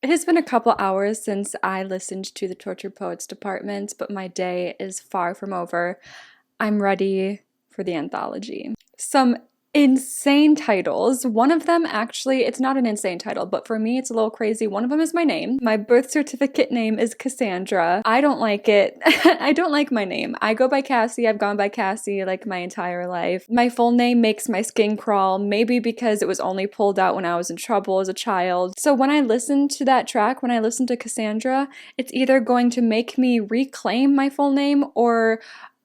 It has been a couple hours since I listened to the Tortured Poets Department, but my day is far from over. I'm ready for the anthology. Some insane titles. One of them actually, it's not an insane title, but for me it's a little crazy. One of them is my name. My birth certificate name is Cassandra. I don't like it. I don't like my name. I go by Cassie. I've gone by Cassie like my entire life. My full name makes my skin crawl, maybe because it was only pulled out when I was in trouble as a child. So when I listen to that track, when I listen to Cassandra, it's either going to make me reclaim my full name or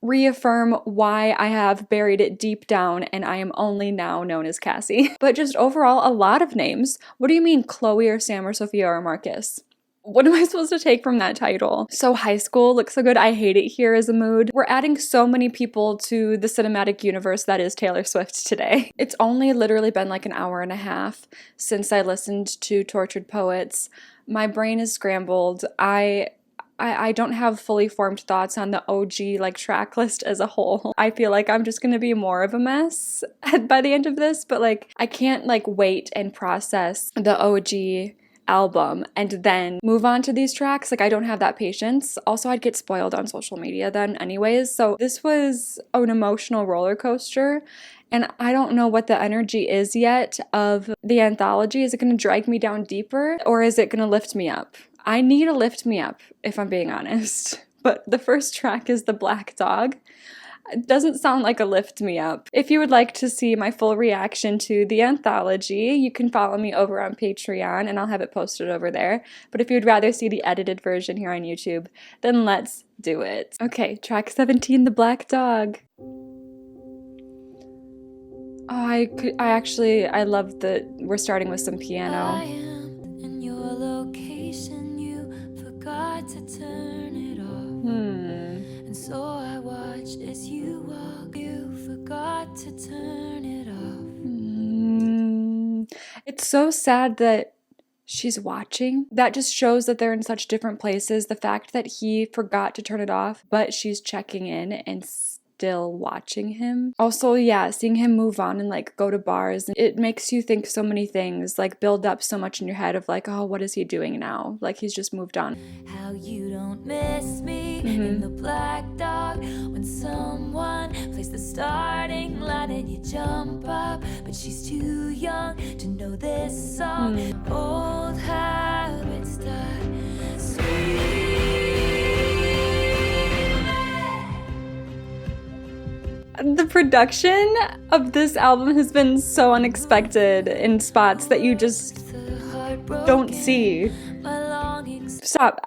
reaffirm why I have buried it deep down and I am only now known as Cassie. But just overall, a lot of names. What do you mean Chloe or Sam or Sophia or Marcus? What am I supposed to take from that title? So high school looks so good. I hate it here as a mood. We're adding so many people to the cinematic universe that is Taylor Swift today. It's only literally been like an hour and a half since I listened to Tortured Poets. My brain is scrambled. I don't have fully formed thoughts on the OG like track list as a whole. I feel like I'm just gonna be more of a mess by the end of this, but like I can't like wait and process the OG album and then move on to these tracks. Like I don't have that patience. Also, I'd get spoiled on social media then anyways. So this was an emotional roller coaster. And I don't know what the energy is yet of the anthology. Is it going to drag me down deeper or is it going to lift me up? I need a lift me up, if I'm being honest. But the first track is The Black Dog. It doesn't sound like a lift me up. If you would like to see my full reaction to the anthology, you can follow me over on Patreon and I'll have it posted over there. But if you'd rather see the edited version here on YouTube, then let's do it. Okay, track 17, The Black Dog. Oh, I love that we're starting with some piano. I am in your location, you forgot to turn it off. And so I watched as you walk, you forgot to turn it off. It's so sad that she's watching. That just shows that they're in such different places. The fact that he forgot to turn it off, but she's checking in and still watching him. Also, yeah, seeing him move on and like go to bars, it makes you think so many things, like build up so much in your head of like, oh, what is he doing now? Like he's just moved on. How you don't miss me in The Black Dog when someone plays the starting line and you jump up, but she's too young to know this song. Old habits die sweet. The production of this album has been so unexpected in spots that you just don't see. Stop.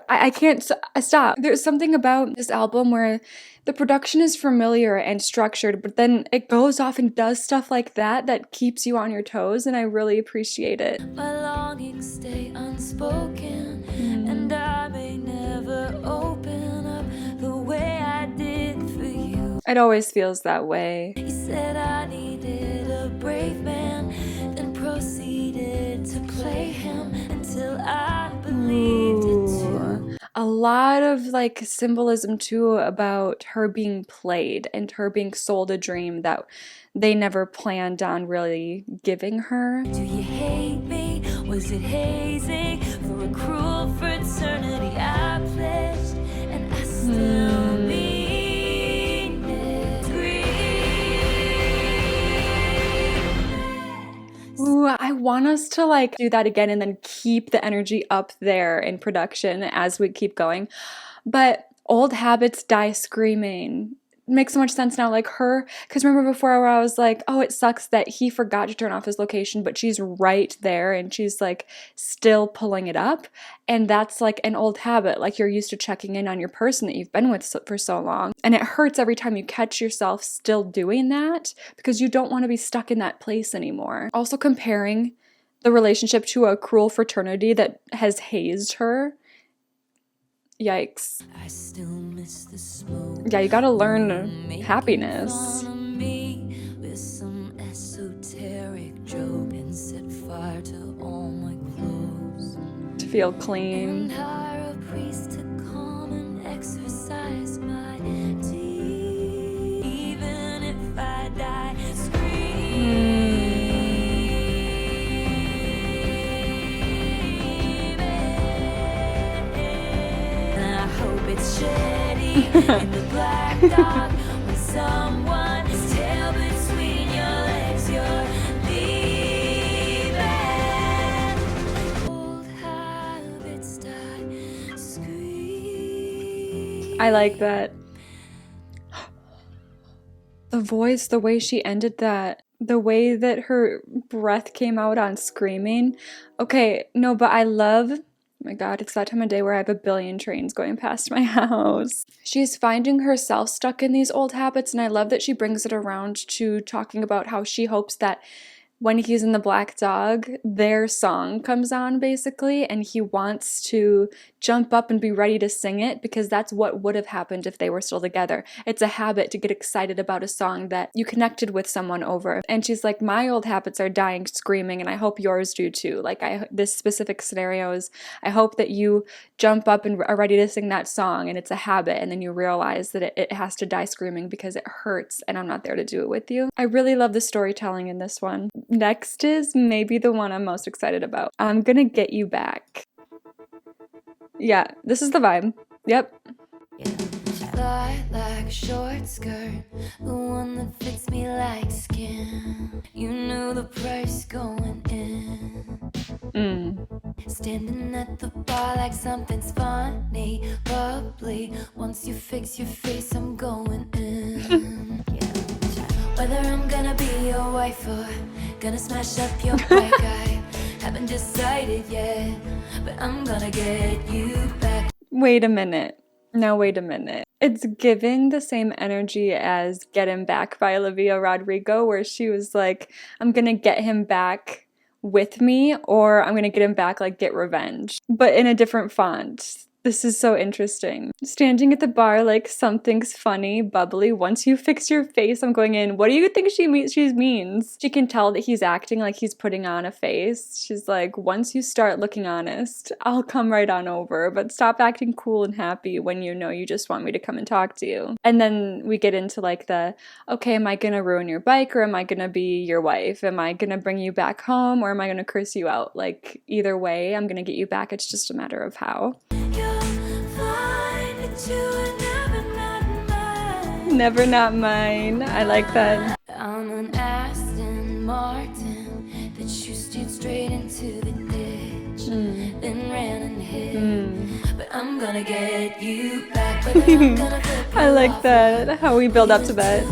I can't stop. There's something about this album where the production is familiar and structured, but then it goes off and does stuff like that keeps you on your toes, and I really appreciate it. My longings stay unspoken, and I may never open up the way I did for you. It always feels that way. He said I needed a brave man, then proceeded to play him until I believed it too. A lot of like symbolism too about her being played and her being sold a dream that they never planned on really giving her. Do you hate me? Was it hazing for a cruel fraternity I pledged, and I still mean it? Ooh, I want us to like do that again and then keep the energy up there in production as we keep going. But old habits die screaming. Makes so much sense now, like her, because remember before where I was like, oh, it sucks that he forgot to turn off his location, but she's right there and she's like still pulling it up, and that's like an old habit, like you're used to checking in on your person that you've been with for so long, and it hurts every time you catch yourself still doing that because you don't want to be stuck in that place anymore. Also comparing the relationship to a cruel fraternity that has hazed her. Yikes. I still miss the smoke. Yeah, you gotta learn happiness. With some esoteric joke and set fire to all my clothes. To feel clean. And hire a priest to come and exorcise my demons. Even if I die, scream. gets shitty in the black dog when someone's tail between your legs, you're leaving. Old habits die, scream. I like that. The voice, the way she ended that, the way that her breath came out on screaming. Okay, no, but I love, oh my god, it's that time of day where I have a billion trains going past my house. She's finding herself stuck in these old habits, and I love that she brings it around to talking about how she hopes that when he's in the black dog, their song comes on basically, and he wants to jump up and be ready to sing it because that's what would have happened if they were still together. It's a habit to get excited about a song that you connected with someone over. And she's like, my old habits are dying screaming, and I hope yours do too. Like, this specific scenario is, I hope that you jump up and are ready to sing that song, and it's a habit, and then you realize that it has to die screaming because it hurts, and I'm not there to do it with you. I really love the storytelling in this one. Next is maybe the one I'm most excited about. I'm gonna get you back. Yeah, this is the vibe. Yep. Like a short skirt, the one that fits me like skin. You know the price going in. Standing at the bar like something's funny, bubbly. Once you fix your face, I'm going in. Whether I'm gonna be your wife or gonna smash up your bike, I haven't decided yet, but I'm gonna get you back. Wait a minute. Now wait a minute. It's giving the same energy as Get Him Back by Olivia Rodrigo, where she was like, I'm gonna get him back with me, or I'm gonna get him back like Get Revenge, but in a different font. This is so interesting. Standing at the bar like something's funny, bubbly. Once you fix your face, I'm going in. What do you think she means? She can tell that he's acting like he's putting on a face. She's like, once you start looking honest, I'll come right on over, but stop acting cool and happy when you know you just want me to come and talk to you. And then we get into like the, okay, am I gonna ruin your bike, or am I gonna be your wife? Am I gonna bring you back home, or am I gonna curse you out? Like, either way, I'm gonna get you back. It's just a matter of how. Never not mine. I like that. I'm an Aston Martin that you steered straight into the ditch, then ran and hid. But I'm gonna get you back. I like that, how we build up to that.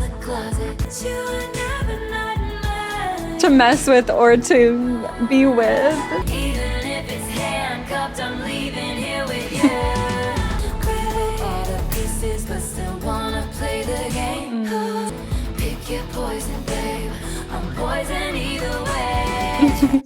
To mess with or to be with. Even if it's handcuffed, I'm leaving here with you. All the pieces, but still wanna play the game. Pick your poison, babe. I'm poison either way.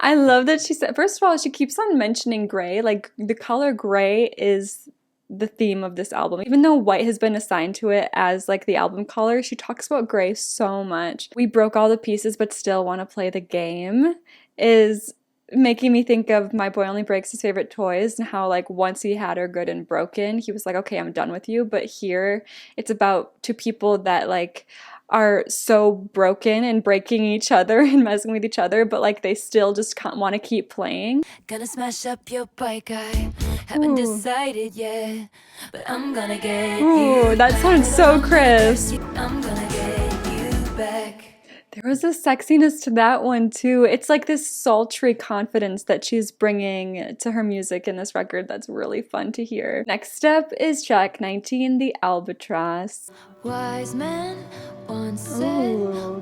I love that she said, first of all, she keeps on mentioning gray. Like, the color gray is the theme of this album. Even though white has been assigned to it as like the album color, she talks about gray so much. We broke all the pieces but still want to play the game is making me think of My Boy Only Breaks His Favorite Toys, and how like once he had her good and broken, he was like, okay, I'm done with you. But here it's about two people that like are so broken and breaking each other and messing with each other, but like they still just want to keep playing. Gonna smash up your bike, I haven't decided yet, but I'm gonna get you. That sounds so crisp. I'm gonna get you back. There was a sexiness to that one too. It's like this sultry confidence that she's bringing to her music in this record that's really fun to hear. Next up is track 19, The Albatross. Wise men once said,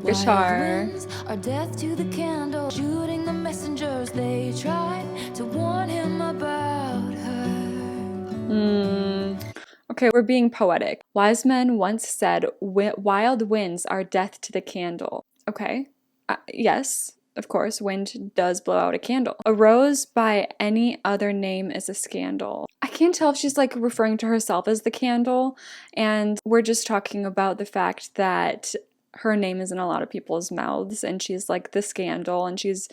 guitar. winds are death to the candle, shooting the messengers they tried to warn him about her. Okay, we're being poetic. Wise men once said, wild winds are death to the candle. Okay, yes, of course, wind does blow out a candle. A rose by any other name is a scandal. I can't tell if she's like referring to herself as the candle, and we're just talking about the fact that her name is in a lot of people's mouths, and she's like the scandal, and she's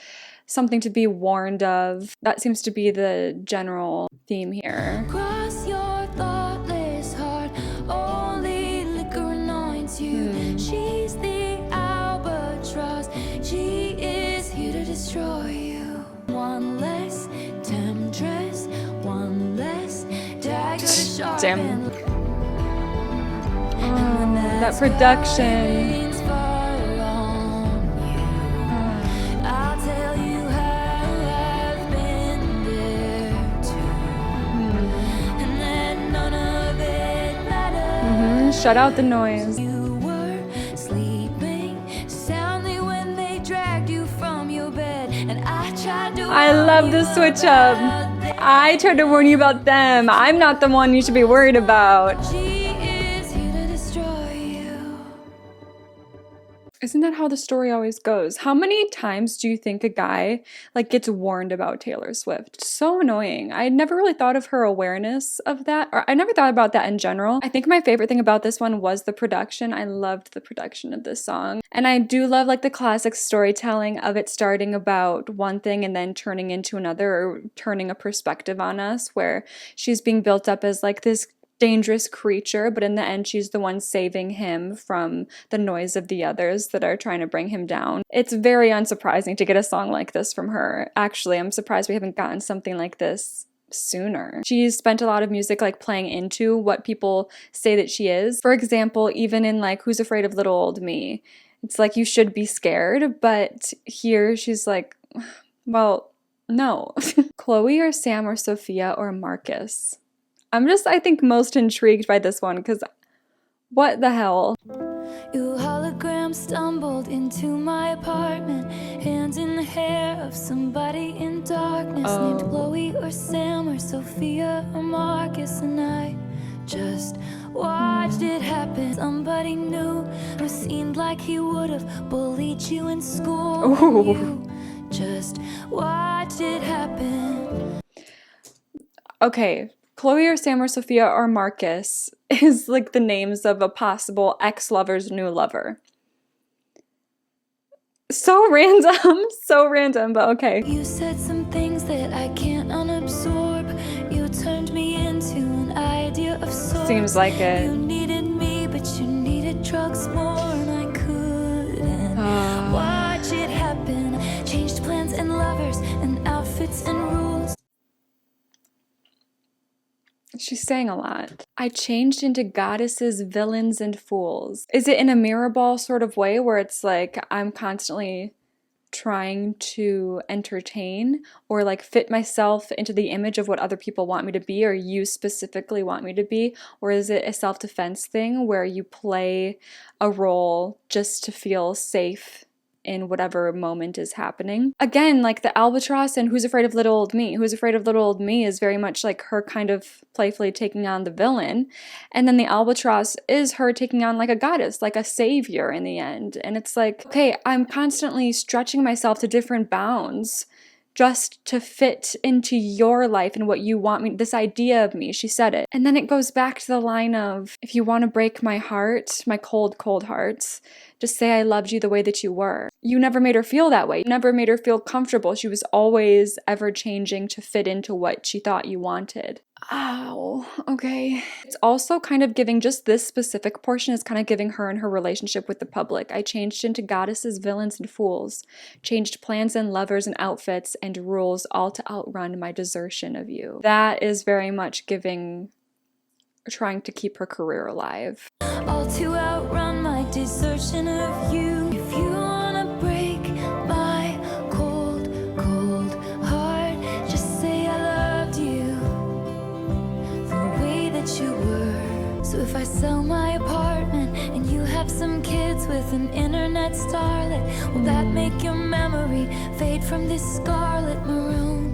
something to be warned of. That seems to be the general theme here. Cross your thoughtless heart, only liquor anoints you. She's the albatross, she is here to destroy you. One less temptress, one less dagger to Damn. Oh, that production. Shut out the noise. You were sleeping soundly when they dragged you from your bed, and I tried to. I love the switch up. I tried to warn you about them. I'm not the one you should be worried about. She is here to destroy you. Isn't that how the story always goes? How many times do you think a guy like gets warned about Taylor Swift? So annoying. I never really thought of her awareness of that, or I never thought about that in general. I think my favorite thing about this one was the production. I loved the production of this song. And I do love like the classic storytelling of it starting about one thing and then turning into another, or turning a perspective on us, where she's being built up as like this dangerous creature, but in the end she's the one saving him from the noise of the others that are trying to bring him down. It's very unsurprising to get a song like this from her. Actually, I'm surprised we haven't gotten something like this sooner. She's spent a lot of music like playing into what people say that she is. For example, even in like Who's Afraid of Little Old Me, it's like you should be scared, but here she's like, well, no. Chloe or Sam or Sophia or Marcus? I think, most intrigued by this one, because what the hell? Your hologram stumbled into my apartment, hands in the hair of somebody in darkness, named Chloe or Sam or Sophia or Marcus, and I just watched it happen. Somebody new who seemed like he would have bullied you in school. You just watched it happen. Okay. Chloe or Sam or Sophia or Marcus is like the names of a possible ex-lover's new lover. So random, but okay. You said some things that I can't unabsorb. You turned me into an idea of sorts. Seems like it. You needed me, but you needed drugs more, and I couldn't watch it happen. Changed plans and lovers and outfits and rules. She's saying a lot. I changed into goddesses, villains, and fools. Is it in a mirror ball sort of way where it's like I'm constantly trying to entertain or like fit myself into the image of what other people want me to be, or you specifically want me to be? Or is it a self-defense thing where you play a role just to feel safe in whatever moment is happening? Again, like the Albatross and Who's Afraid of Little Old Me. Who's Afraid of Little Old Me is very much like her kind of playfully taking on the villain. And then the Albatross is her taking on like a goddess, like a savior in the end. And it's like, okay, I'm constantly stretching myself to different bounds just to fit into your life and what you want me, this idea of me. She said it. And then it goes back to the line of, if you want to break my heart, my cold, cold heart, just say I loved you the way that you were. You never made her feel that way. You never made her feel comfortable. She was always ever changing to fit into what she thought you wanted. Ow, okay. It's also kind of giving, just this specific portion is kind of giving her and her relationship with the public. I changed into goddesses, villains, and fools. Changed plans and lovers and outfits and rules, all to outrun my desertion of you. That is very much giving, trying to keep her career alive. All to outrun my desertion of you. If you wanna break my cold, cold heart, just say I loved you the way that you were. So if I sell my apartment and you have some kids with an internet starlet, will that make your memory fade from this scarlet maroon?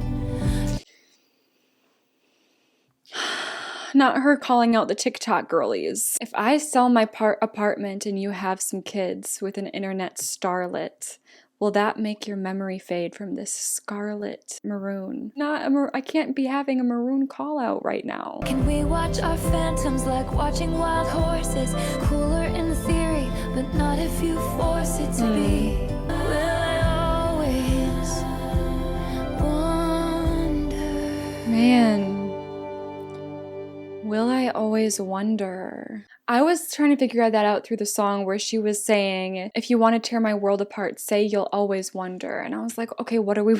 Not her calling out the TikTok girlies. If I sell my apartment and you have some kids with an internet starlet, will that make your memory fade from this scarlet maroon? I can't be having a maroon call out right now. Can we watch our phantoms like watching wild horses? Cooler in theory, but not if you force it to be. Will I always wonder? Man. Will I always wonder? I was trying to figure that out through the song where she was saying, if you want to tear my world apart, say you'll always wonder. And I was like, okay, what are we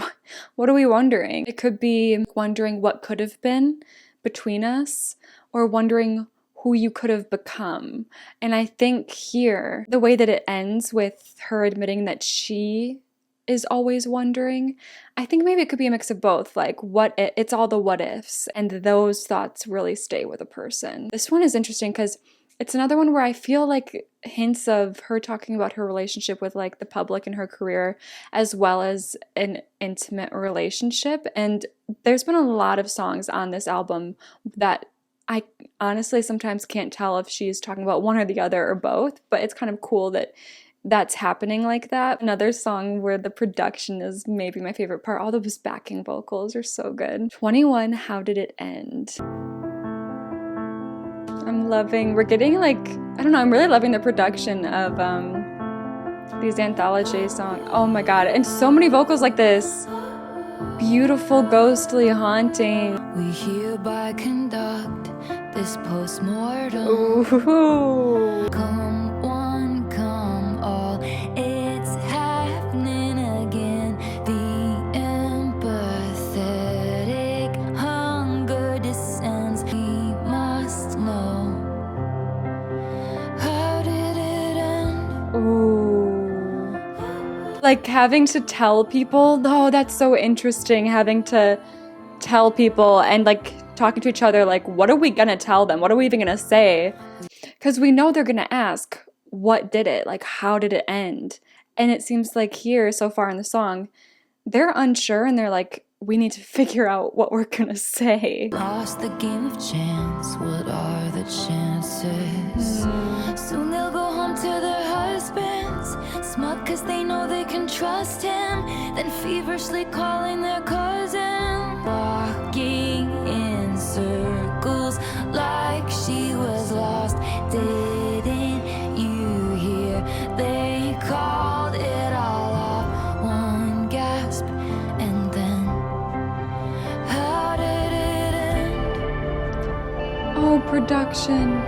wondering? It could be wondering what could have been, between us or wondering who you could have become. And I think here, the way that it ends with her admitting that she is always wondering, I think maybe it could be a mix of both. Like, it's all the what ifs, and those thoughts really stay with a person. This one is interesting because it's another one where I feel like hints of her talking about her relationship with like the public and her career, as well as an intimate relationship. And there's been a lot of songs on this album that I honestly sometimes can't tell if she's talking about one or the other or both, but it's kind of cool that that's happening like that. Another song where the production is maybe my favorite part. All those backing vocals are so good. 21, How Did It End? We're getting like, I don't know, I'm really loving the production of these anthology songs. Oh my god, and so many vocals like this. Beautiful, ghostly, haunting. We hereby conduct this postmortem. Ooh. Come one, come all, it's happening again. The empathetic hunger descends. We must know, how did it end? Ooh. Like having to tell people, oh, that's so interesting, having to tell people and like talking to each other, like, what are we gonna tell them? What are we even gonna say? Because we know they're gonna ask, what did it? Like, how did it end? And it seems like here, so far in the song, they're unsure and they're like, we need to figure out what we're gonna say. Lost the game of chance, what are the chances? Soon they'll go home to their husbands, smug cause they know they can trust him, then feverishly calling their cousin, walking in circles like she was lost. Didn't you hear? They called it all off. One gasp and then, how did it end? Oh, production.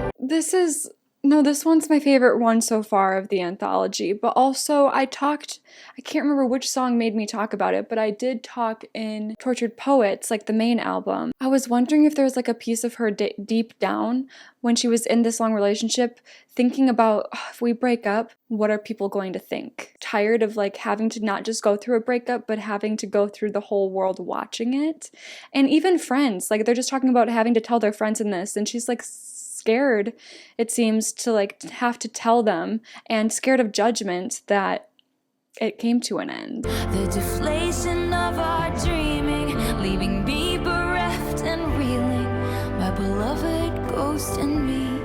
This one's my favorite one so far of the anthology, but also I can't remember which song made me talk about it, but I did talk in Tortured Poets, like the main album. I was wondering if there was like a piece of her deep down when she was in this long relationship, thinking about, oh, if we break up, what are people going to think? Tired of like having to not just go through a breakup, but having to go through the whole world watching it. And even friends, like they're just talking about having to tell their friends in this, and she's like scared, it seems, to like have to tell them, and scared of judgment that it came to an end. The deflation of our dreaming, leaving me bereft and reeling. My beloved ghost and me,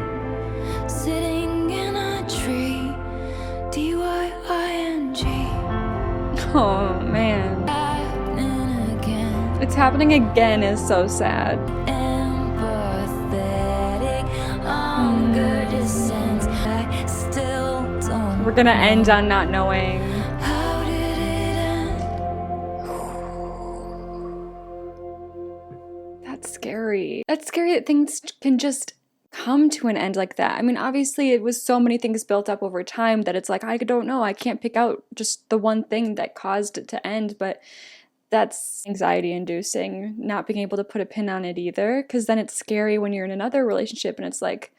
sitting in a tree. D-Y-I-N-G. Oh man. Happening again. It's happening again is so sad. We're gonna end on not knowing. How did it end? That's scary. That's scary that things can just come to an end like that. I mean, obviously it was so many things built up over time that it's like, I don't know, I can't pick out just the one thing that caused it to end, but that's anxiety inducing, not being able to put a pin on it either, because then it's scary when you're in another relationship and it's like,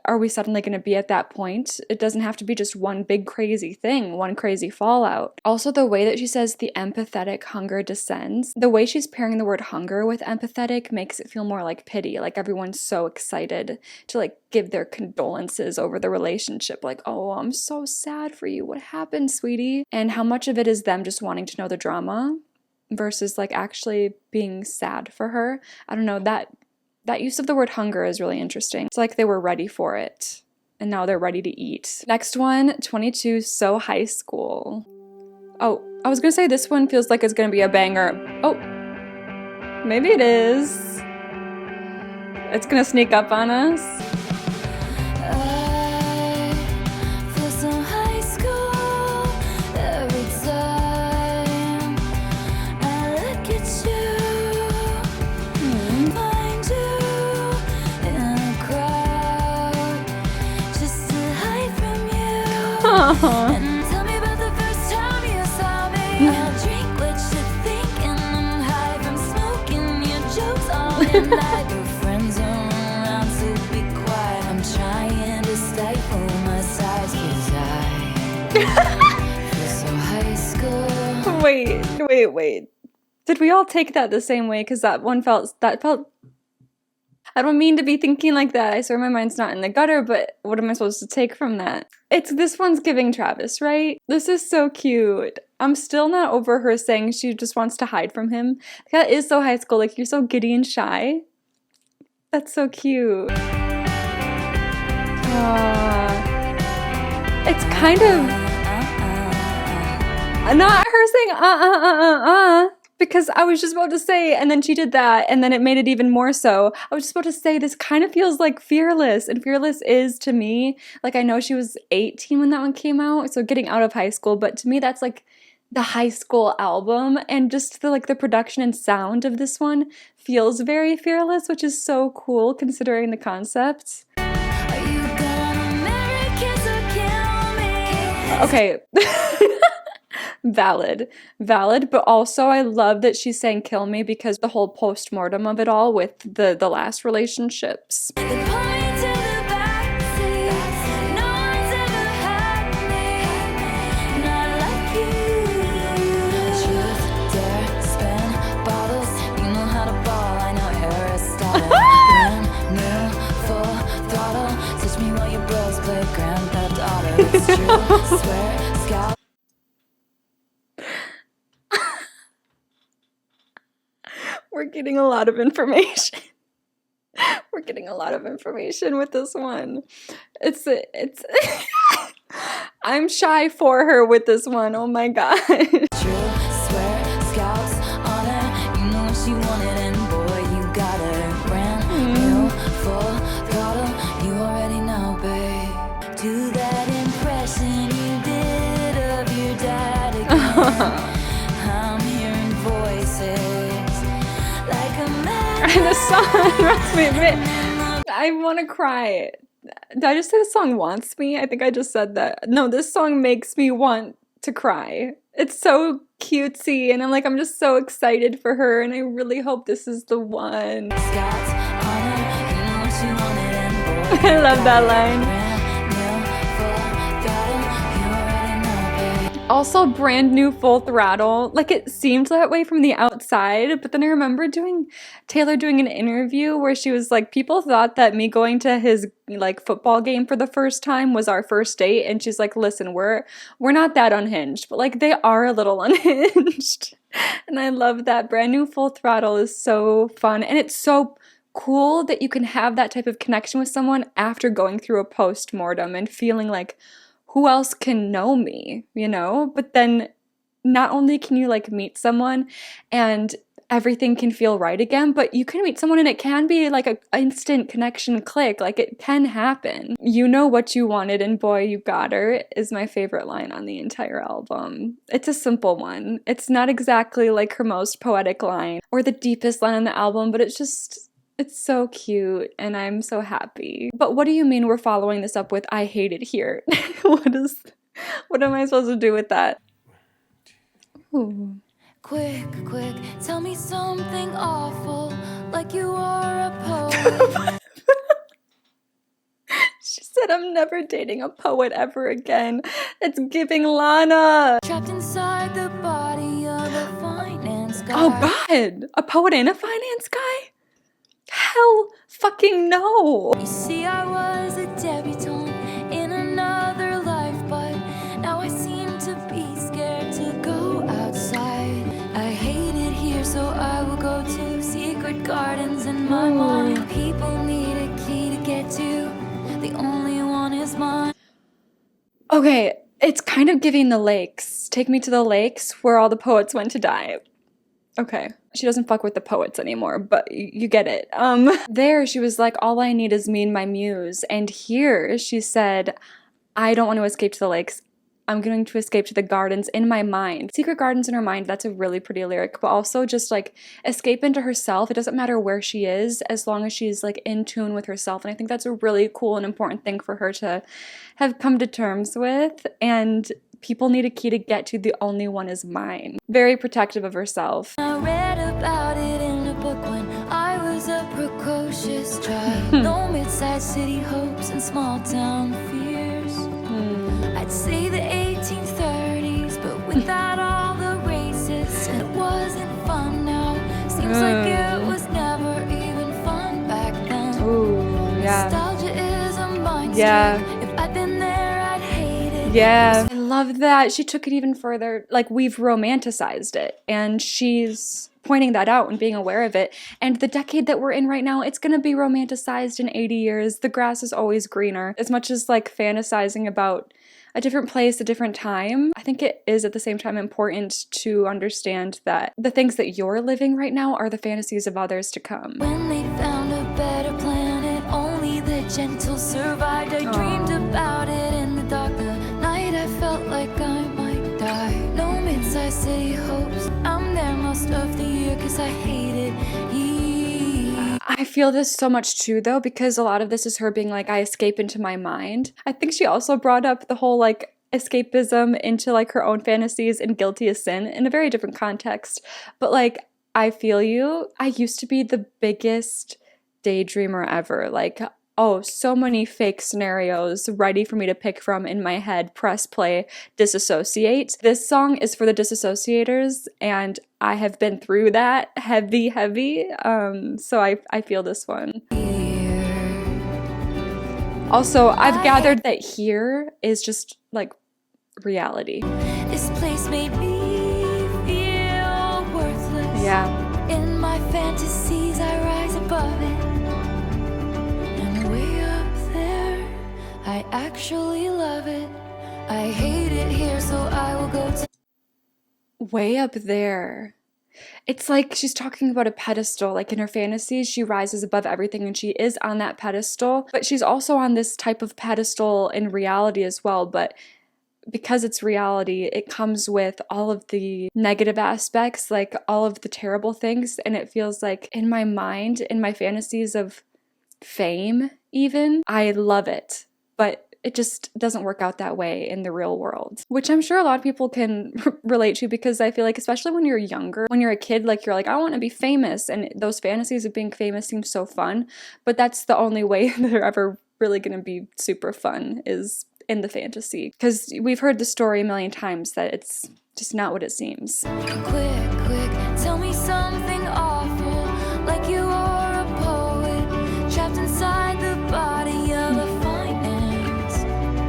are we suddenly going to be at that point? It doesn't have to be just one big crazy thing, one crazy fallout. Also, the way that she says the empathetic hunger descends, the way she's pairing the word hunger with empathetic makes it feel more like pity, like everyone's so excited to like give their condolences over the relationship, like, oh, I'm so sad for you, what happened, sweetie? And how much of it is them just wanting to know the drama versus like actually being sad for her. I don't know, that use of the word hunger is really interesting. It's like they were ready for it, and now they're ready to eat. Next one, 22, So High School. Oh, I was gonna say this one feels like it's gonna be a banger. Oh, maybe it is. It's gonna sneak up on us. And tell me about the first time you saw me. I'll drink what you're thinking. I'm high from smoking your jokes all night. Wait. Did we all take that the same way? Because that felt. I don't mean to be thinking like that. I swear my mind's not in the gutter, but what am I supposed to take from that? This one's giving Travis, right? This is so cute. I'm still not over her saying she just wants to hide from him. That is so high school. Like, you're so giddy and shy. That's so cute. It's kind of not her saying because I was just about to say, and then she did that, and then it made it even more so. I was just about to say, this kind of feels like Fearless, and Fearless is, to me, like, I know she was 18 when that one came out, so getting out of high school, but to me that's like the high school album, and just the production and sound of this one feels very Fearless, which is so cool considering the concept. Okay. Valid, but also I love that she's saying kill me because the whole post-mortem of it all with the last relationships. We're getting a lot of information. We're getting a lot of information with this one. It's I'm shy for her with this one. Oh my god. I'm hearing voices like a man. The song I want to cry. Did I just say the song wants me? I think I just said that. No, this song makes me want to cry. It's so cutesy, and I'm just so excited for her, and I really hope this is the one. I love that line. Also, brand new Full Throttle. Like, it seemed that way from the outside, but then I remember Taylor doing an interview where she was like, people thought that me going to his football game for the first time was our first date, and she's like, listen, we're not that unhinged, but they are a little unhinged. And I love that. Brand new Full Throttle is so fun, and it's so cool that you can have that type of connection with someone after going through a post-mortem and feeling like, who else can know me, But then not only can you meet someone and everything can feel right again, but you can meet someone and it can be an instant connection click. It can happen. You know what you wanted, and boy, you got her is my favorite line on the entire album. It's a simple one. It's not exactly her most poetic line or the deepest line on the album, but it's so cute, and I'm so happy. But what do you mean we're following this up with I hate it here? What am I supposed to do with that? Ooh. Quick, tell me something awful, like you are a poet. She said, I'm never dating a poet ever again. It's giving Lana. Trapped inside the body of a finance guy. Oh God, a poet and a finance guy? Hell fucking no. You see, I was a debutante in another life, but now I seem to be scared to go outside. I hate it here, so I will go to secret gardens in my mind. People need a key to get to, the only one is mine. Okay, it's kind of giving The Lakes. Take me to the lakes where all the poets went to die. Okay. She doesn't fuck with the poets anymore, but you get it. There she was like, all I need is me and my muse. And here she said, I don't want to escape to the lakes. I'm going to escape to the gardens in my mind. Secret gardens in her mind, that's a really pretty lyric, but also just escape into herself. It doesn't matter where she is as long as she's in tune with herself. And I think that's a really cool and important thing for her to have come to terms with. And people need a key to get to, the only one is mine. Very protective of herself. I read about it in a book when I was a precocious child. No mid-sized city hopes and small town fears. I'd say the 1830s, but without all the racists and Nostalgia is a mind Yeah. If I'd been there, I'd hate it. Yeah. I love that. She took it even further. Like, we've romanticized it, and she's pointing that out and being aware of it. And the decade that we're in right now, it's going to be romanticized in 80 years. The grass is always greener. As much as like fantasizing about a different place, a different time, I think it is at the same time important to understand that the things that you're living right now are the fantasies of others to come. When they found a better planet, only the gentle survived. I dreamed about it in the dark. The night I felt like I might die. No mid-sized city hopes. I'm there most of the year cause I hate it. I feel this so much too, though, because a lot of this is her being like, I escape into my mind. I think she also brought up the whole like escapism into like her own fantasies and guilty as sin in a very different context. But like, I feel you. I used to be the biggest daydreamer ever. Like, oh, so many fake scenarios ready for me to pick from in my head. Press play, disassociate. This song is for the disassociators, and I have been through that heavy. So I feel this one. Also, I've gathered that here is just like reality. This place made me feel worthless. Yeah. In my fantasies, I rise above it. And way up there, I actually love it. I hate it here, so I will go to Way up there. It's like she's talking about a pedestal. Like in her fantasies, she rises above everything and she is on that pedestal. But she's also on this type of pedestal in reality as well. But because it's reality, it comes with all of the negative aspects, like all of the terrible things. And it feels like in my mind, in my fantasies of fame, even, I love it. But it just doesn't work out that way in the real world, which I'm sure a lot of people can relate to, because I feel like, especially when you're younger, when you're a kid, like you're like, I want to be famous, and those fantasies of being famous seem so fun, but that's the only way that they're ever really going to be super fun, is in the fantasy, because we've heard the story a million times that it's just not what it seems. quick, tell me something awful, like you are a poet, trapped inside the body of a finance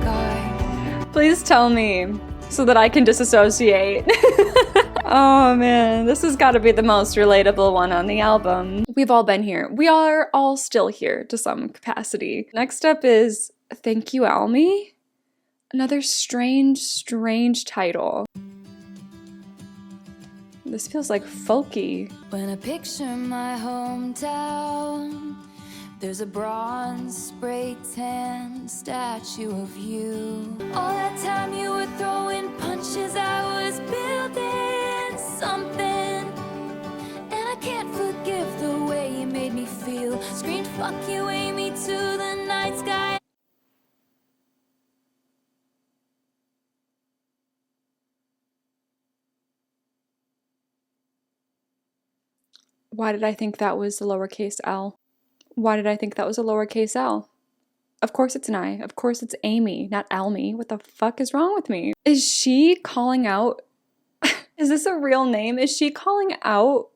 guy. Please tell me so that I can disassociate. Oh man, this has got to be the most relatable one on the album. We've all been here. We are all still here to some capacity. Next up is Thank You, aIMee. Another strange title. This feels like folky. When I picture my hometown, there's a bronze spray tan statue of you. All that time you were throwing punches, I was building something. And I can't forgive the way you made me feel. Screamed fuck you, aIMee, to the night sky. Why did I think that was a lowercase l? Why did I think that was a lowercase l? Of course it's an I. Of course it's aIMee, not aIMee. What the fuck is wrong with me? Is she calling out... Is this a real name? Is she calling out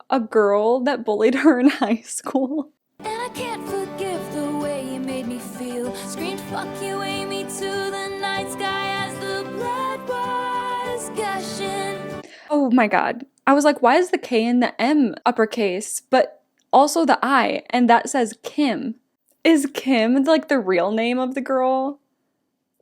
a girl that bullied her in high school? And I can't forgive the way you made me feel. Screamed fuck you, aIMee, to the night sky as the blood was gushing. Oh my god. I was like, why is the K and the M uppercase, but also the I, and that says Kim? Is Kim like the real name of the girl?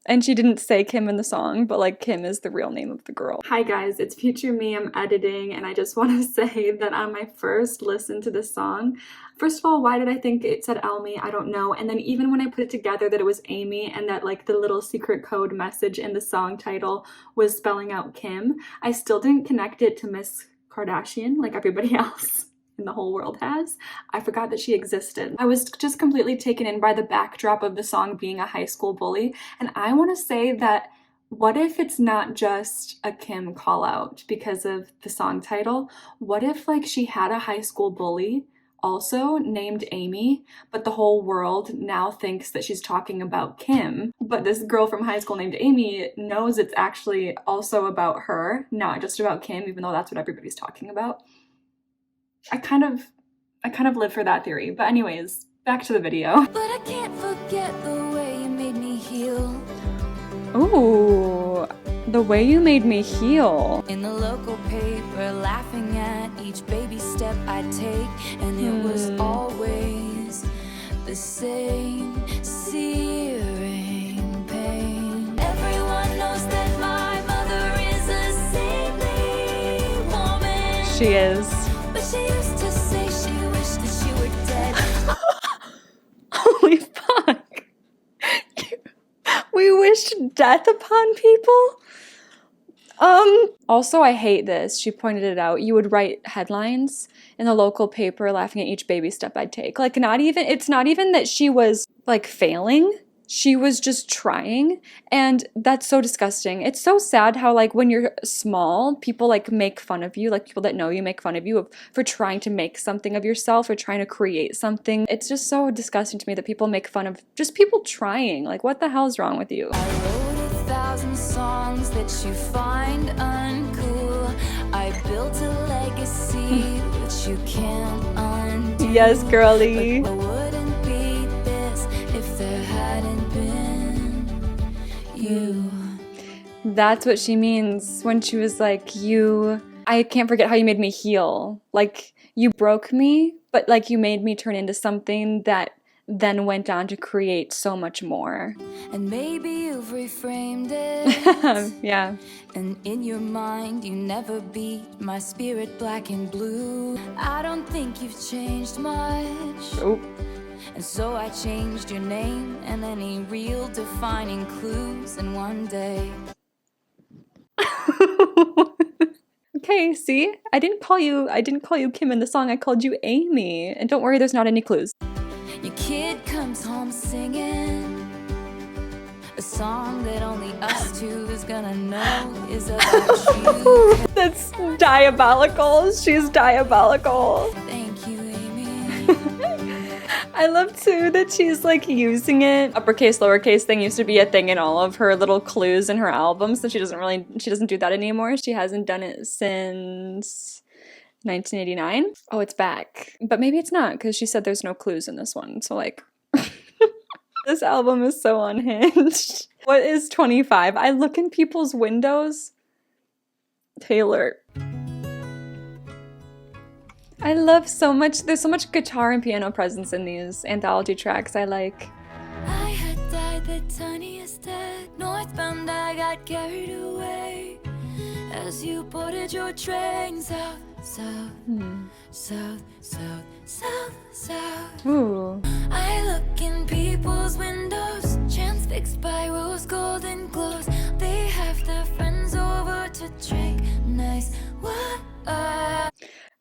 And she didn't say Kim in the song, but like Kim is the real name of the girl. Hi guys, it's future me. I'm editing, and I just want to say that on my first listen to this song, first of all, why did I think it said aIMee? I don't know. And then even when I put it together that it was aIMee and that like the little secret code message in the song title was spelling out Kim, I still didn't connect it to Miss Kardashian like everybody else in the whole world has. I forgot that she existed. I was just completely taken in by the backdrop of the song being a high school bully. And I want to say that what if it's not just a Kim call out because of the song title? What if like she had a high school bully also named aIMee, but the whole world now thinks that she's talking about Kim, but this girl from high school named aIMee knows it's actually also about her, not just about Kim, even though that's what everybody's talking about. I kind of live for that theory. But anyways, Back to the video. But I can't forget the way you made me heal. Ooh, the way you made me heal. In the local paper, laughing at each baby step I take, and it was always the same searing pain. Everyone knows that my mother is a saintly woman. She is. But she used to say she wished that she were dead. Holy fuck. We wished death upon people? Also, I hate this. She pointed it out. You would write headlines in the local paper laughing at each baby step I'd take. Like, it's not even that she was, like, failing. She was just trying. And that's so disgusting. It's so sad how, like, when you're small, people, like, make fun of you. Like, people that know you make fun of you for trying to make something of yourself or trying to create something. It's just so disgusting to me that people make fun of just people trying. Like, what the hell is wrong with you? I wrote 1,000 songs that you find uncool. I built a legacy which you can't undo. Yes, girly. But I wouldn't be this if there hadn't been you. That's what she means when she was like, I can't forget how you made me heal. Like, you broke me, but like you made me turn into something that then went on to create so much more. And maybe you've reframed it. Yeah. And in your mind, you never beat my spirit black and blue. I don't think you've changed much. Oh. And so I changed your name and any real defining clues in one day. Okay, see? I didn't call you Kim in the song. I called you aIMee. And don't worry, there's not any clues. Your kid comes home singing a song that only us two is gonna know is about you. That's diabolical. She's diabolical. Thank you, aIMee. I love too that she's like using it. Uppercase, lowercase thing used to be a thing in all of her little clues in her albums, so she doesn't do that anymore. She hasn't done it since 1989. Oh, it's back. But maybe it's not, because she said there's no clues in this one. So like, this album is so unhinged. What is 25? I look in people's windows. Taylor. I love so much, there's so much guitar and piano presence in these anthology tracks I like. I had died the tiniest dead. Northbound I got carried away as you boarded your train south, south, south, south, south, south. Ooh. I look in people's windows, transfixed by rose golden glows. They have their friends over to drink nice wine.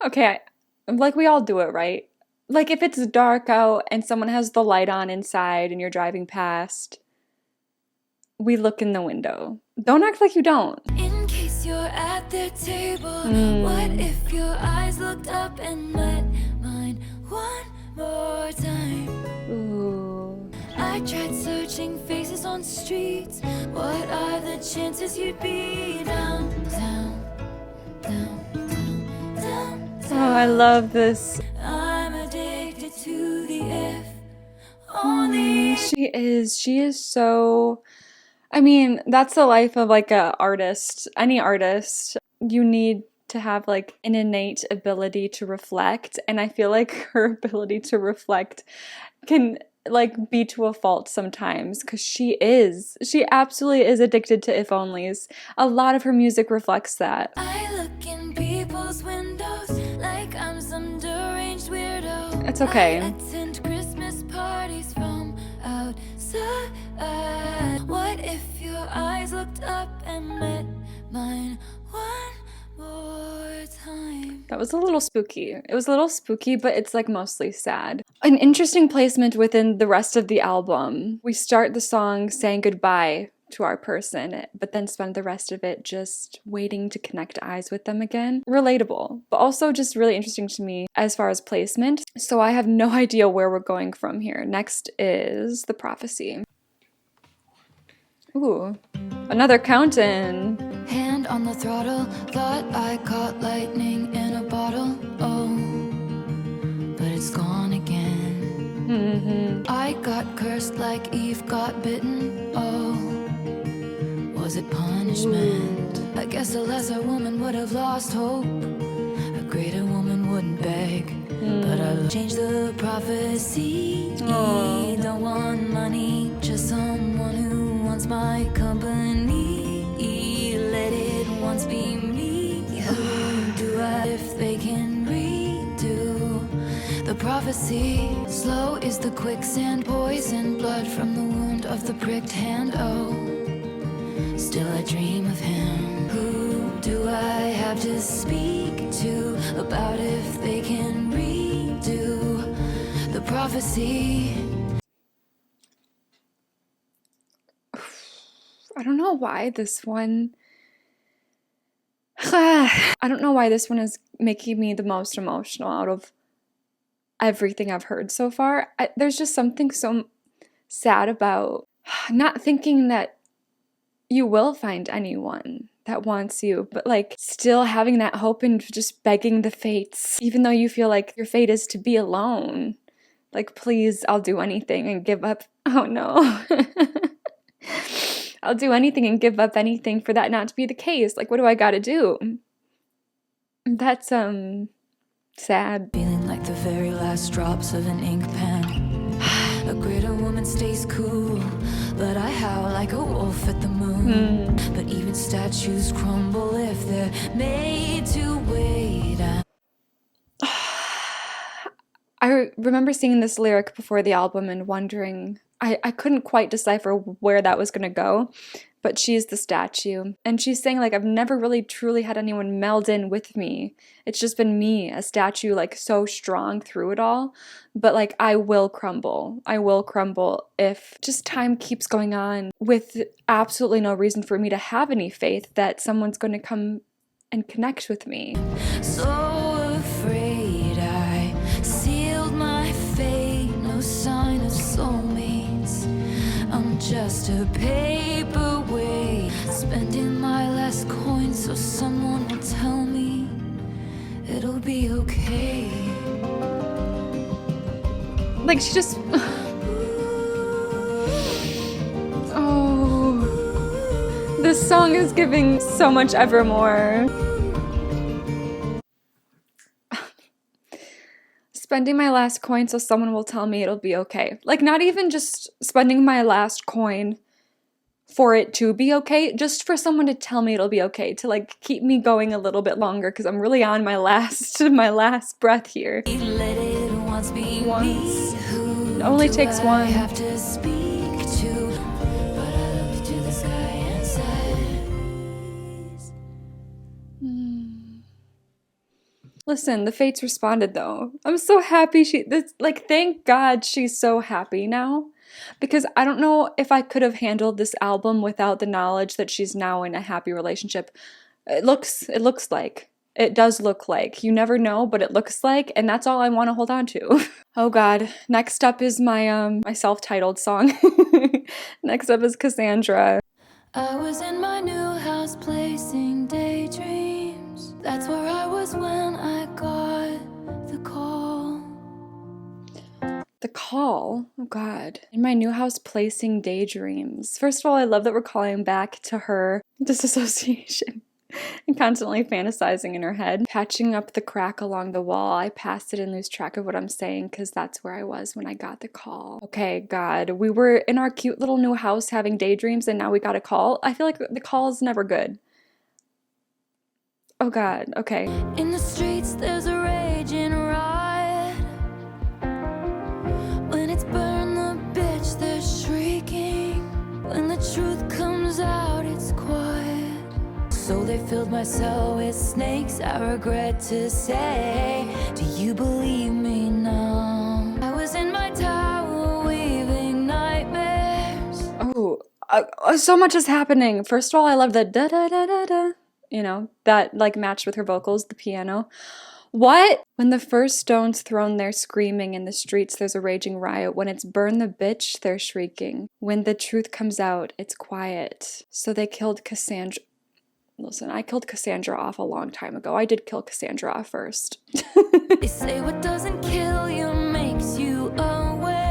Okay, like we all do it, right? Like if it's dark out and someone has the light on inside and you're driving past, we look in the window. Don't act like you don't. In case you're at their table, what if your eyes looked up and met mine one more time? Ooh. I tried searching faces on streets. What are the chances you'd be down, down, down, down, down, down? Oh, I love this. I'm addicted to the if only. She is so, I mean, that's the life of like a artist, any artist. You need to have like an innate ability to reflect, and I feel like her ability to reflect can like be to a fault sometimes, because she absolutely is addicted to if onlys. A lot of her music reflects that. I look in people's windows like I'm some deranged weirdo. It's okay. I attend Christmas parties from outside. What if your eyes looked up and met mine one more time? That was a little spooky. It was a little spooky, but it's like mostly sad. An interesting placement within the rest of the album. We start the song saying goodbye to our person, but then spend the rest of it just waiting to connect eyes with them again. Relatable, but also just really interesting to me as far as placement. So I have no idea where we're going from here. Next is the prophecy. Ooh, another count-in. Hand on the throttle, thought I caught lightning in a bottle. Oh, but it's gone again. I got cursed like Eve got bitten. Oh, was it punishment? I guess a lesser woman would have lost hope. A greater woman wouldn't beg. But I'll change the prophecy. Don't want money, just someone who wants my company. Let it once be me. Who do I if they can redo the prophecy? Slow is the quicksand, poison, blood from the wound of the pricked hand. Oh, still I dream of him. Who do I have to speak to about if they can redo the prophecy? I don't know why this one... I don't know why this one is making me the most emotional out of everything I've heard so far. There's just something so sad about not thinking that you will find anyone that wants you, but like still having that hope and just begging the fates, even though you feel like your fate is to be alone. Like, please, I'll do anything and give up. Oh no. I'll do anything and give up anything for that not to be the case. Like, what do I gotta do? That's, sad. Feeling like the very last drops of an ink pen. A greater woman stays cool, but I howl like a wolf at the moon. But even statues crumble if they're made to wait. I remember seeing this lyric before the album and wondering, I couldn't quite decipher where that was gonna go, but she's the statue. And she's saying, like, I've never really truly had anyone meld in with me. It's just been me, a statue, like, so strong through it all. But, like, I will crumble. I will crumble if just time keeps going on with absolutely no reason for me to have any faith that someone's gonna come and connect with me. So afraid I sealed my fate, no sign of soulmates. I'm just a paperweight, spending my last coin so someone will tell me it'll be okay. Like, she just... Oh... This song is giving so much Evermore. Spending my last coin so someone will tell me it'll be okay. Like, not even just spending my last coin for it to be okay, just for someone to tell me it'll be okay, to like keep me going a little bit longer, because I'm really on my last breath here. Let it once be Once. me. It only takes one. I have to speak to, but I looked to the sky and said, Listen, the fates responded though. I'm so happy thank God she's so happy now. Because I don't know if I could have handled this album without the knowledge that she's now in a happy relationship. It does look like. You never know, but it looks like, and that's all I want to hold on to. Oh God. Next up is my self-titled song. Next up is Cassandra. I was in my new house placing daydreams. That's where I was when I got the call. The call? Oh God. In my new house placing daydreams. First of all, I love that we're calling back to her disassociation and constantly fantasizing in her head. Patching up the crack along the wall. I pass it and lose track of what I'm saying because that's where I was when I got the call. Okay, God. We were in our cute little new house having daydreams and now we got a call. I feel like the call is never good. Oh God. Okay. In the streets there's a raging riot. When it's burn the bitch they're shrieking. When the truth comes out it's quiet. So they filled my cell with snakes. I regret to say, do you believe me now? I was in my tower weaving nightmares. Oh, so much is happening. First of all, I love the da da da da da. You know, that like matched with her vocals, the piano. What? When the first stone's thrown, they're screaming. In the streets, there's a raging riot. When it's burn the bitch, they're shrieking. When the truth comes out, it's quiet. So they killed Cassandra. Listen, I killed Cassandra off a long time ago. I did kill Cassandra off first. They say what doesn't kill you makes you aware.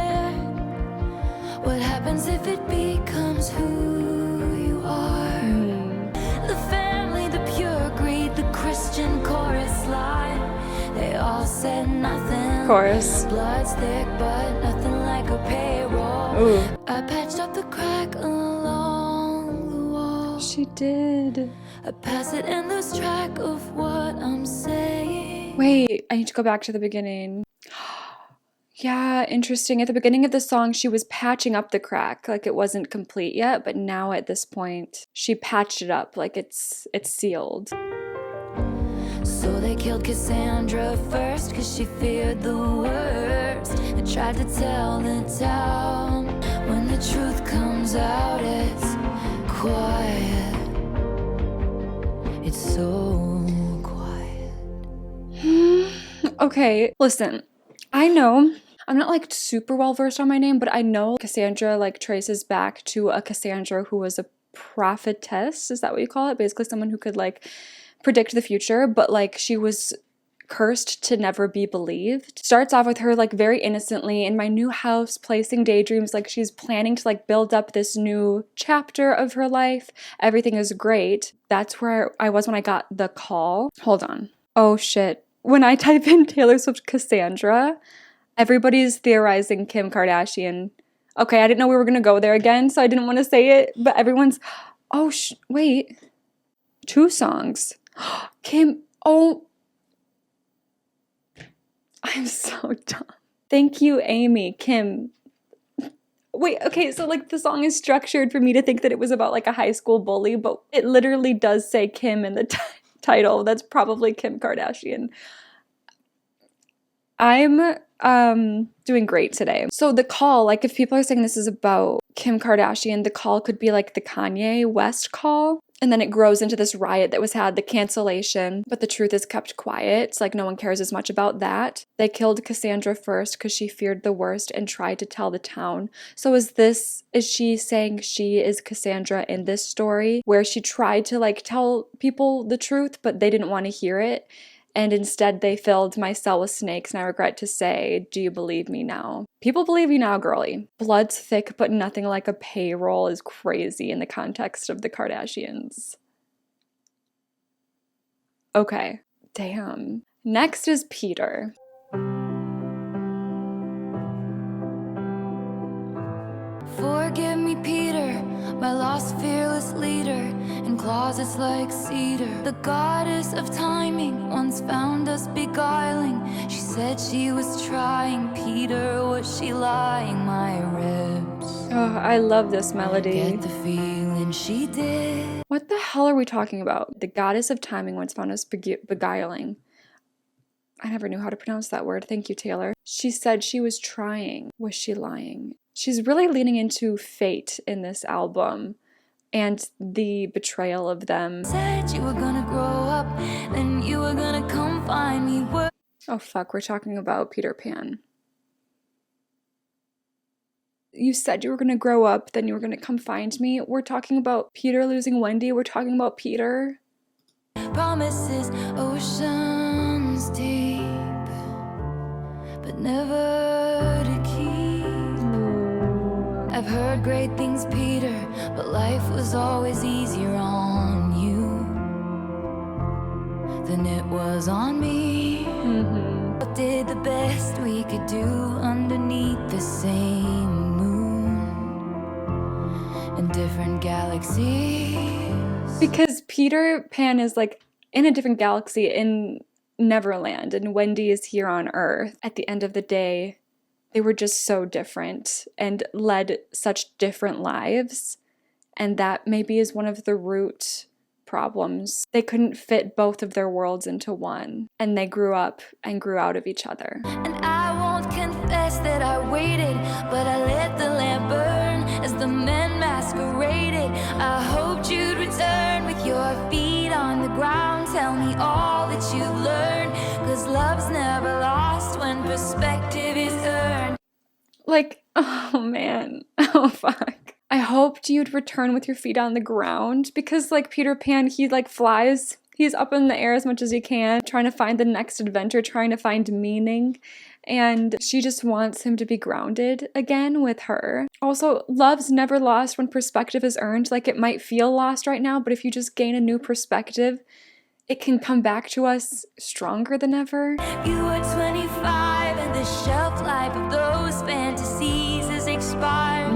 said nothing. Of course. Blood's thick, but nothing like a payroll. Ooh. I patched up the crack along the wall. She did. I pass it and lose track of what I'm saying. Wait, I need to go back to the beginning. Yeah, interesting. At the beginning of the song, she was patching up the crack, like it wasn't complete yet, but now at this point, she patched it up, like it's sealed. So they killed Cassandra first, cause she feared the worst, and tried to tell the town. When the truth comes out, it's quiet. It's so quiet. Okay, listen, I know I'm not like super well versed on my name, but I know Cassandra like traces back to a Cassandra who was a prophetess. Is that what you call it? Basically someone who could like predict the future, but like she was cursed to never be believed. Starts off with her like very innocently in my new house, placing daydreams, like she's planning to like build up this new chapter of her life. Everything is great. That's where I was when I got the call. Hold on. Oh shit. When I type in Taylor Swift Cassandra, everybody's theorizing Kim Kardashian. Okay, I didn't know we were gonna go there again, so I didn't want to say it, but everyone's, oh, wait. 2 songs. Kim, oh. I'm so dumb. Thank you, aIMee. Kim. Wait, okay, so like the song is structured for me to think that it was about like a high school bully, but it literally does say Kim in the title. That's probably Kim Kardashian. I'm doing great today. So the call, like if people are saying this is about Kim Kardashian, the call could be like the Kanye West call. And then it grows into this riot that was had, the cancellation, but the truth is kept quiet. It's like no one cares as much about that. They killed Cassandra first because she feared the worst and tried to tell the town. So is she saying she is Cassandra in this story where she tried to like tell people the truth, but they didn't want to hear it? And instead they filled my cell with snakes, and I regret to say, do you believe me now? People believe you now, girly. Blood's thick, but nothing like a payroll is crazy in the context of the Kardashians. Okay, damn. Next is Peter. Forgive me, Peter, my lost fearless leader, in closets like cedar. The goddess of timing once found us beguiling. She said she was trying. Peter, was she lying? My ribs. Oh, I love this melody. Get the feeling she did. What the hell are we talking about? The goddess of timing once found us beguiling. I never knew how to pronounce that word. Thank you, Taylor. She said she was trying. Was she lying? She's really leaning into fate in this album and the betrayal of them. Said you were gonna grow up, then you were gonna come find me. Oh fuck, we're talking about Peter Pan. You said you were gonna grow up, then you were gonna come find me. We're talking about Peter losing Wendy. We're talking about Peter. Promises, oceans deep, but never to keep. I've heard great things, Peter, but life was always easier on you than it was on me. Mm-hmm. Did the best we could do underneath the same moon in different galaxies. Because Peter Pan is like in a different galaxy in Neverland, and Wendy is here on Earth. At the end of the day, they were just so different and led such different lives. And that maybe is one of the root problems. They couldn't fit both of their worlds into one. And they grew up and grew out of each other. And I won't confess that I waited, but I let the lamp burn as the men masqueraded. I hoped you'd return with your feet on the ground. Tell me all that you've learned, 'cause love's never lost when perspective is earned. Like, oh man, oh fuck. I hoped you'd return with your feet on the ground, because like Peter Pan, he like flies. He's up in the air as much as he can, trying to find the next adventure, trying to find meaning. And she just wants him to be grounded again with her. Also, love's never lost when perspective is earned. Like, it might feel lost right now, but if you just gain a new perspective, it can come back to us stronger than ever. You were 25 and the shelf life of those fantasies is expired.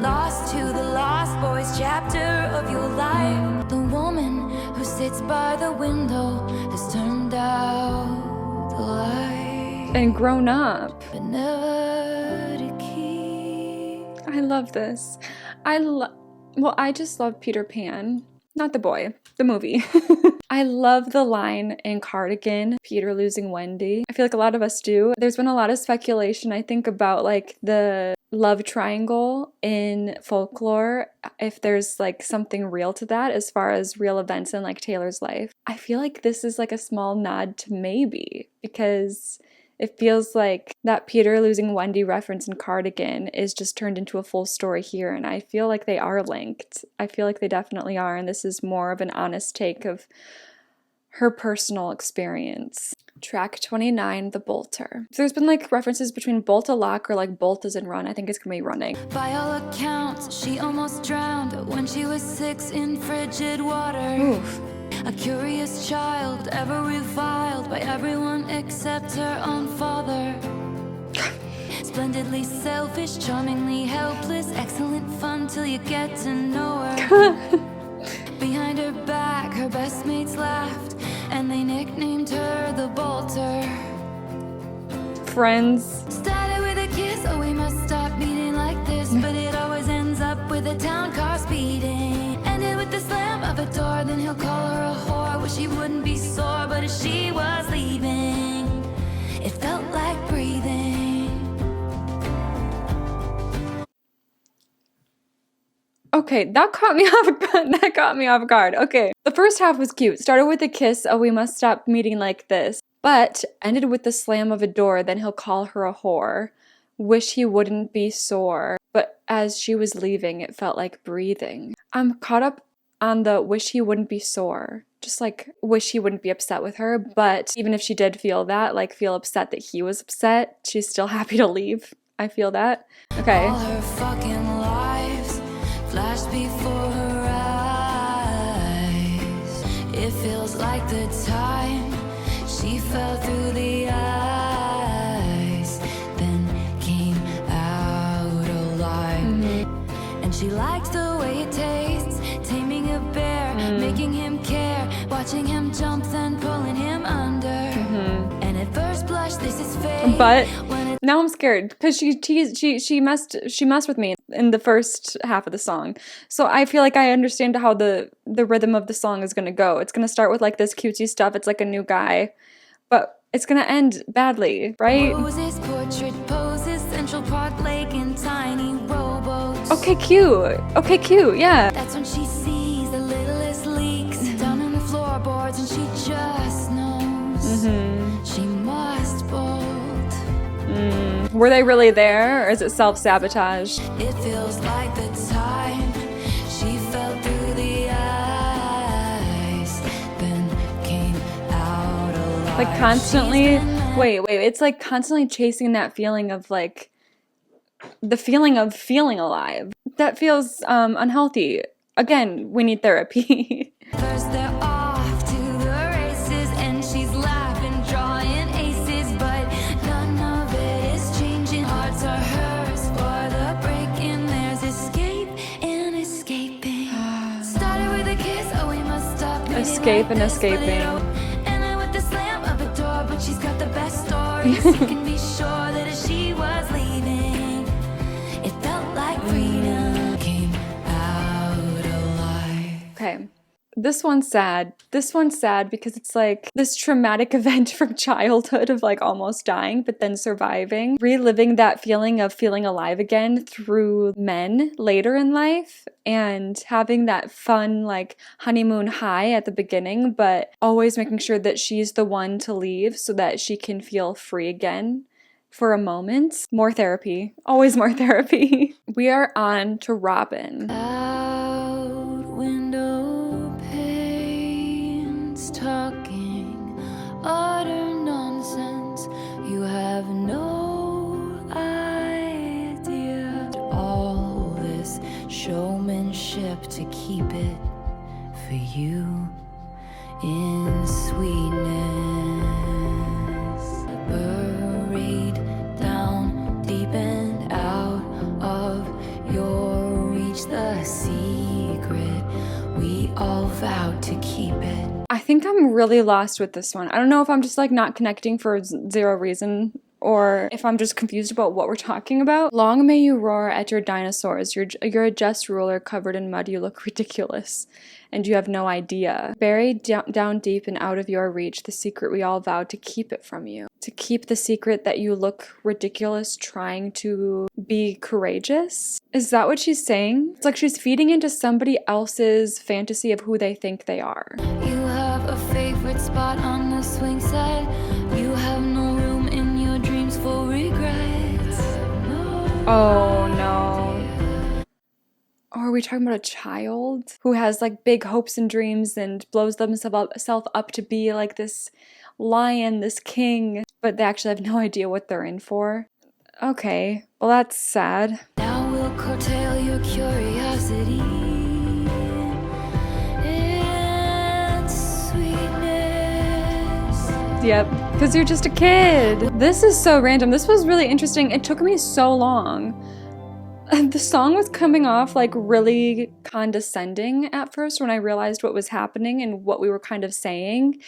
Lost to the lost boys chapter of your life. The woman who sits by the window has turned out the light. And grown up. But never to keep. I love this. I just love Peter Pan. Not the boy, the movie. I love the line in Cardigan, Peter losing Wendy. I feel like a lot of us do. There's been a lot of speculation, I think, about like the love triangle in folklore, if there's like something real to that as far as real events in like Taylor's life. I feel like this is like a small nod to maybe, because it feels like that Peter losing Wendy reference in Cardigan is just turned into a full story here, and I feel like they are linked. I feel like they definitely are, and this is more of an honest take of her personal experience. Track 29, The Bolter. So there's been like references between bolt a lock or like bolt as in run. I think it's gonna be running. By all accounts, she almost drowned when she was 6 in frigid water. Oof. A curious child, ever reviled by everyone except her own father. Splendidly selfish, charmingly helpless, excellent fun till you get to know her. Behind her back, her best mates laughed, and they nicknamed her the Bolter. Friends. Started with a kiss, oh we must stop meeting like this, but it always ends up with a town car speeding. Ended with the slam of a door, then he'll call her a whore. Wish she wouldn't be sore, but as she was leaving, it felt like breathing. Okay, that caught me off guard. Okay. The first half was cute. Started with a kiss, oh we must stop meeting like this, but ended with the slam of a door, then he'll call her a whore. Wish he wouldn't be sore, but as she was leaving, it felt like breathing. I'm caught up on the wish he wouldn't be sore. Just like wish he wouldn't be upset with her, but even if she did feel that, like feel upset that he was upset, she's still happy to leave. I feel that. Okay. All her fucking lives flashed before her eyes. It feels like the time she fell through the ice, then came out alive. And she likes the way it tastes, taming a bear, making him care, watching him jump, then pulling him under. And at first blush, this is fake. But now I'm scared because she messed with me in the first half of the song. So I feel like I understand how the rhythm of the song is gonna go. It's gonna start with like this cutesy stuff. It's like a new guy, but it's gonna end badly, right? Roses, portrait poses, Central Park Lake, and tiny rowboats. Okay, cute. Yeah. That's when she sees the littlest leaks down in the floorboards, and she just knows she must bolt. Were they really there, or is it self-sabotage? It feels like the time she fell through the ice, then came out alive. Like constantly, wait, it's like constantly chasing that feeling of like, the feeling of feeling alive. That feels unhealthy. Again, we need therapy. First they're off to the races, and she's laughing, drawing aces, but none of it is changing. Hearts are hers for the breaking. There's escape and escaping. Started with a kiss, oh we must stop meeting Escape like and this, but it escaping. ended with the slam of a door, but she's got the best stories. You can be sure that as she was leaving, it felt like freedom came out alive. Okay. This one's sad. Because it's like this traumatic event from childhood of like almost dying, but then surviving. Reliving that feeling of feeling alive again through men later in life, and having that fun like honeymoon high at the beginning, but always making sure that she's the one to leave so that she can feel free again for a moment. More therapy. Always more therapy. We are on to Robin. Out window panes, talking utter nonsense. You have no idea. All this showmanship to keep it for you. in sweetness, buried down deep and out of your reach, the secret we all vowed to keep it. I think I'm really lost with this one. I don't know if I'm just like not connecting for zero reason, or if I'm just confused about what we're talking about. Long may you roar at your dinosaurs. You're a just ruler covered in mud. You look ridiculous, and you have no idea. Buried down deep and out of your reach, the secret we all vowed to keep it from you. To keep the secret that you look ridiculous trying to be courageous? Is that what she's saying? It's like she's feeding into somebody else's fantasy of who they think they are. You have a favorite spot on the swing set. You have no room in your dreams for regrets. Oh no. Or are we talking about a child who has like big hopes and dreams and blows themselves up to be like this lion, this king, but they actually have no idea what they're in for? Okay, well that's sad. Now we'll curtail your curiosity and sweetness. Yep, because you're just a kid. This is so random. This was really interesting. It took me so long. The song was coming off like really condescending at first when I realized what was happening and what we were kind of saying.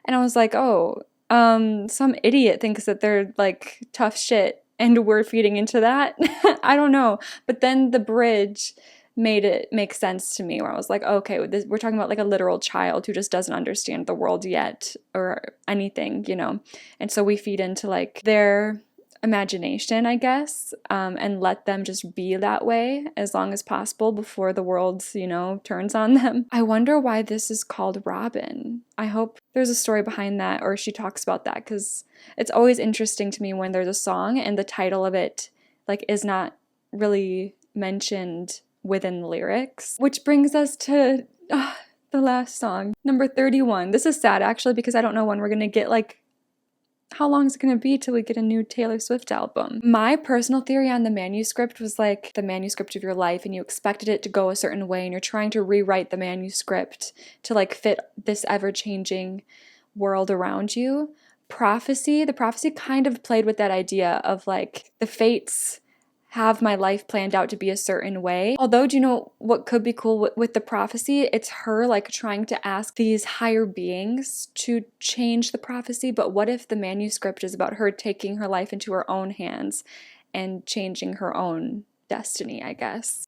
And I was like, oh, some idiot thinks that they're like tough shit and we're feeding into that. I don't know. But then the bridge made it make sense to me, where I was like, okay, we're talking about like a literal child who just doesn't understand the world yet or anything, you know? And so we feed into like their imagination, I guess, and let them just be that way as long as possible before the world, you know, turns on them. I wonder why this is called Robin. I hope there's a story behind that, or she talks about that, because it's always interesting to me when there's a song and the title of it like is not really mentioned within the lyrics. Which brings us to the last song, number 31. This is sad actually, because I don't know when we're gonna get like, how long is it going to be till we get a new Taylor Swift album? My personal theory on the manuscript was like the manuscript of your life, and you expected it to go a certain way, and you're trying to rewrite the manuscript to like fit this ever-changing world around you. The prophecy kind of played with that idea of like the fates have my life planned out to be a certain way. Although, do you know what could be cool with the prophecy? It's her like trying to ask these higher beings to change the prophecy, but what if the manuscript is about her taking her life into her own hands and changing her own destiny, I guess.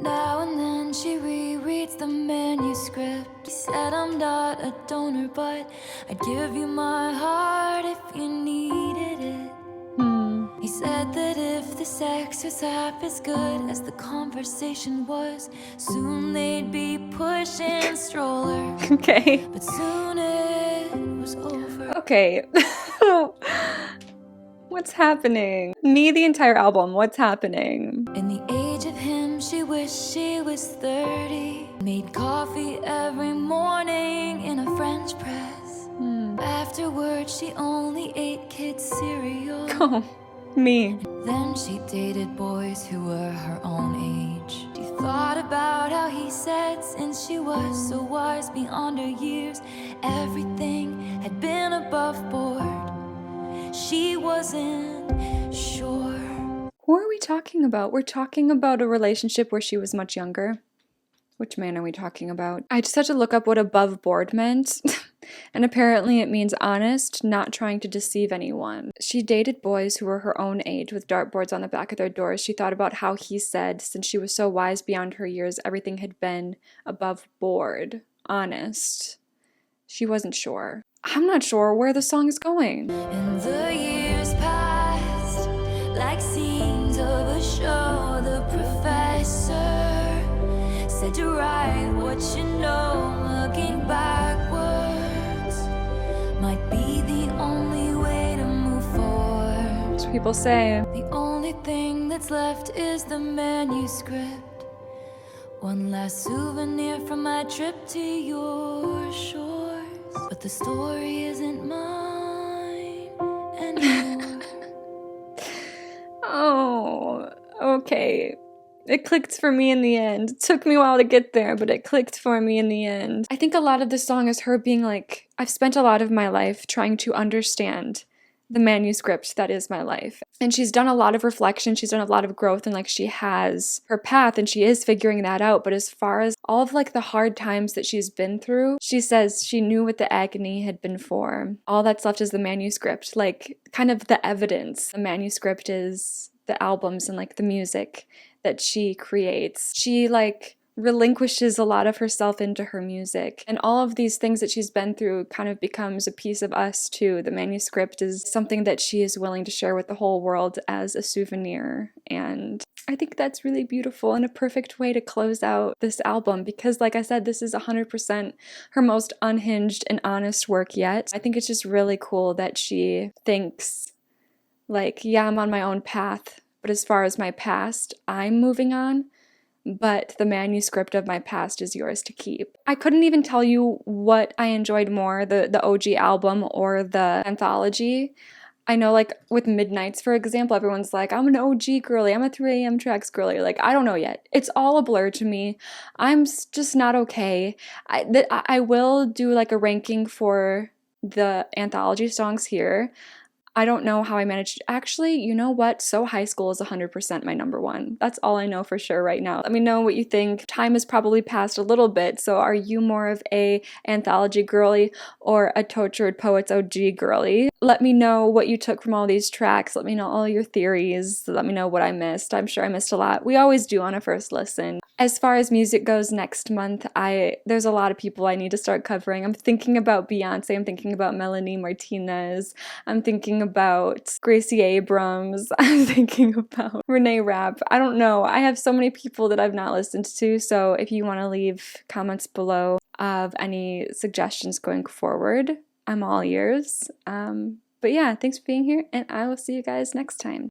Now and then she rereads the manuscript. He said I'm not a donor, but I'd give you my heart if you needed it. He said that if the sex was half as good as the conversation was, soon they'd be pushing stroller. Okay. But soon it was over. Okay. What's happening? Me, the entire album, what's happening? In the age of him, she wished she was 30. Made coffee every morning in a French press. Afterwards, she only ate kids' cereal. Oh, me. Then she dated boys who were her own age. She thought about how he said since she was so wise beyond her years, everything had been above board. She wasn't sure. Who are we talking about? We're talking about a relationship where she was much younger. Which man are we talking about? I just had to look up what above board meant. And apparently it means honest, not trying to deceive anyone. She dated boys who were her own age with dartboards on the back of their doors. She thought about how he said, since she was so wise beyond her years, everything had been above board. Honest. She wasn't sure. I'm not sure where the song is going. And the years passed like scenes of a show. The professor said to write what you know, looking backwards might be the only way to move forward. That's what people say. The only thing that's left is the manuscript. One last souvenir from my trip to your shores. But the story isn't mine anymore. It clicked for me in the end. It took me a while to get there, but it clicked for me in the end. I think a lot of this song is her being like, I've spent a lot of my life trying to understand the manuscript that is my life. And she's done a lot of reflection, she's done a lot of growth, and like she has her path and she is figuring that out. But as far as all of like the hard times that she's been through, she says she knew what the agony had been for. All that's left is the manuscript, like kind of the evidence. The manuscript is the albums and like the music that she creates. She like relinquishes a lot of herself into her music, and all of these things that she's been through kind of becomes a piece of us too. The manuscript is something that she is willing to share with the whole world as a souvenir, and I think that's really beautiful and a perfect way to close out this album, because like I said, this is 100% her most unhinged and honest work yet. I think it's just really cool that she thinks like, yeah, I'm on my own path, but as far as my past, I'm moving on, but the manuscript of my past is yours to keep. I couldn't even tell you what I enjoyed more, the OG album or the anthology. I know, like, with Midnights, for example, everyone's like, I'm an OG girly, I'm a 3 a.m. tracks girly. Like, I don't know yet. It's all a blur to me. I'm just not okay. I will do, like, a ranking for the anthology songs here. I don't know how I managed. Actually, you know what? So High School is 100% my number one. That's all I know for sure right now. Let me know what you think. Time has probably passed a little bit, so are you more of a anthology girly or a Tortured Poets OG girly? Let me know what you took from all these tracks. Let me know all your theories. Let me know what I missed. I'm sure I missed a lot. We always do on a first listen. As far as music goes next month, there's a lot of people I need to start covering. I'm thinking about Beyonce. I'm thinking about Melanie Martinez. I'm thinking about Gracie Abrams. I'm thinking about Renee Rapp. I don't know. I have so many people that I've not listened to, so if you want to leave comments below of any suggestions going forward, I'm all ears. But yeah, thanks for being here, and I will see you guys next time.